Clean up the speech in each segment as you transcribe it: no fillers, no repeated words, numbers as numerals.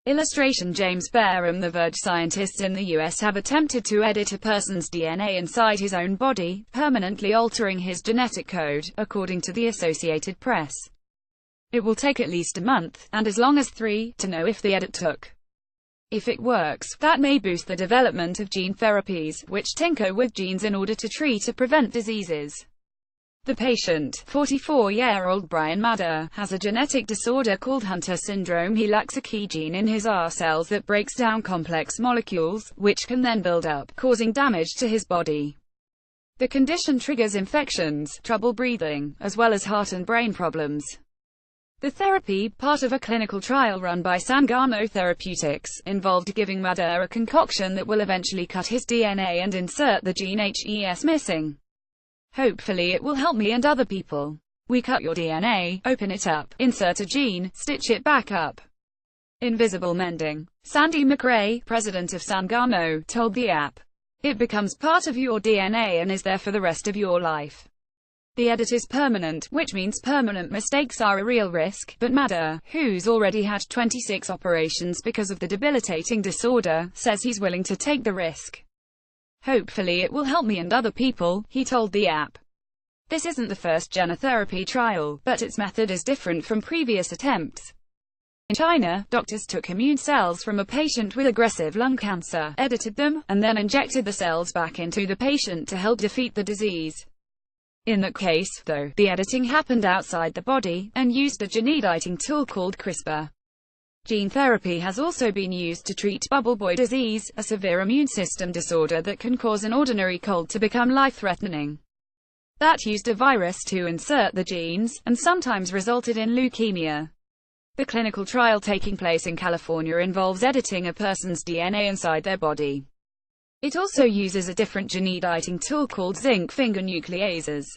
Illustration James Barham. The Verge. Scientists in the US have attempted to edit a person's DNA inside his own body, permanently altering his genetic code, according to the Associated Press. It will take at least a month, and as long as 3, to know if the edit took. If it works, that may boost the development of gene therapies, which tinker with genes in order to treat or prevent diseases. The patient, 44-year-old Brian Madder, has a genetic disorder called Hunter syndrome. He lacks a key gene in his R cells that breaks down complex molecules, which can then build up, causing damage to his body. The condition triggers infections, trouble breathing, as well as heart and brain problems. The therapy, part of a clinical trial run by Sangamo Therapeutics, involved giving Madder a concoction that will eventually cut his DNA and insert the gene HES missing. Hopefully it will help me and other people. We cut your DNA, open it up, insert a gene, stitch it back up. Invisible mending. Sandy McRae, president of Sangamo, told the app. It becomes part of your DNA and is there for the rest of your life. The edit is permanent, which means permanent mistakes are a real risk, but Madder, who's already had 26 operations because of the debilitating disorder, says he's willing to take the risk. Hopefully it will help me and other people, he told the app. This isn't the first genotherapy trial, but its method is different from previous attempts. In China, doctors took immune cells from a patient with aggressive lung cancer, edited them, and then injected the cells back into the patient to help defeat the disease. In that case, though, the editing happened outside the body, and used a gene editing tool called CRISPR. Gene therapy has also been used to treat bubble boy disease, a severe immune system disorder that can cause an ordinary cold to become life-threatening. That used a virus to insert the genes, and sometimes resulted in leukemia. The clinical trial taking place in California involves editing a person's DNA inside their body. It also uses a different gene editing tool called zinc finger nucleases.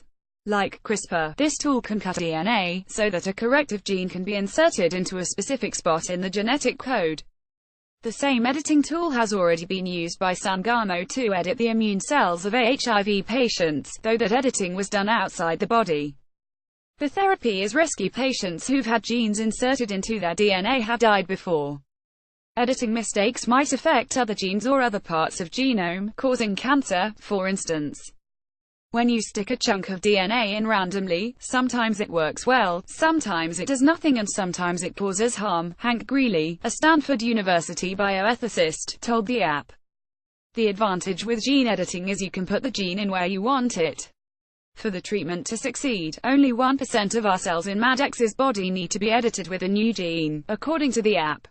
Like CRISPR, this tool can cut DNA, so that a corrective gene can be inserted into a specific spot in the genetic code. The same editing tool has already been used by Sangamo to edit the immune cells of HIV patients, though that editing was done outside the body. The therapy is risky. Patients who've had genes inserted into their DNA have died before. Editing mistakes might affect other genes or other parts of genome, causing cancer, for instance. When you stick a chunk of DNA in randomly, sometimes it works well, sometimes it does nothing and sometimes it causes harm, Hank Greeley, a Stanford University bioethicist, told the app. The advantage with gene editing is you can put the gene in where you want it. For the treatment to succeed, only 1% of our cells in Maddex's body need to be edited with a new gene, according to the app.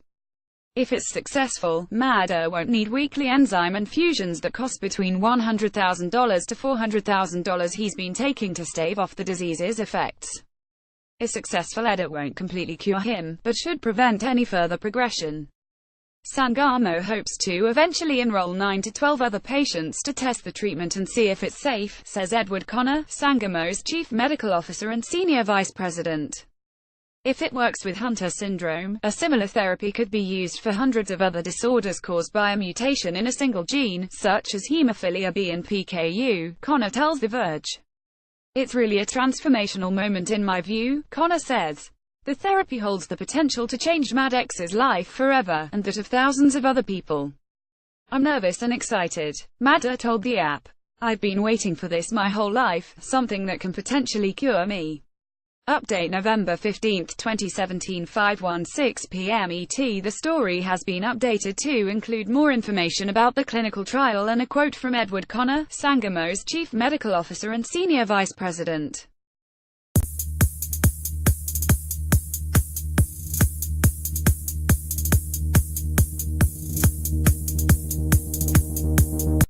If it's successful, Madder won't need weekly enzyme infusions that cost between $100,000 to $400,000 he's been taking to stave off the disease's effects. A successful edit won't completely cure him, but should prevent any further progression. Sangamo hopes to eventually enroll 9 to 12 other patients to test the treatment and see if it's safe, says Edward Connor, Sangamo's chief medical officer and senior vice president. If it works with Hunter syndrome, a similar therapy could be used for hundreds of other disorders caused by a mutation in a single gene, such as hemophilia B and PKU, Connor tells The Verge. It's really a transformational moment in my view, Connor says. The therapy holds the potential to change Maddex's life forever, and that of thousands of other people. I'm nervous and excited, Madder told the app. I've been waiting for this my whole life, something that can potentially cure me. Update November 15, 2017 5:16 p.m. ET. The story has been updated to include more information about the clinical trial and a quote from Edward Connor, Sangamo's chief medical officer and senior vice president.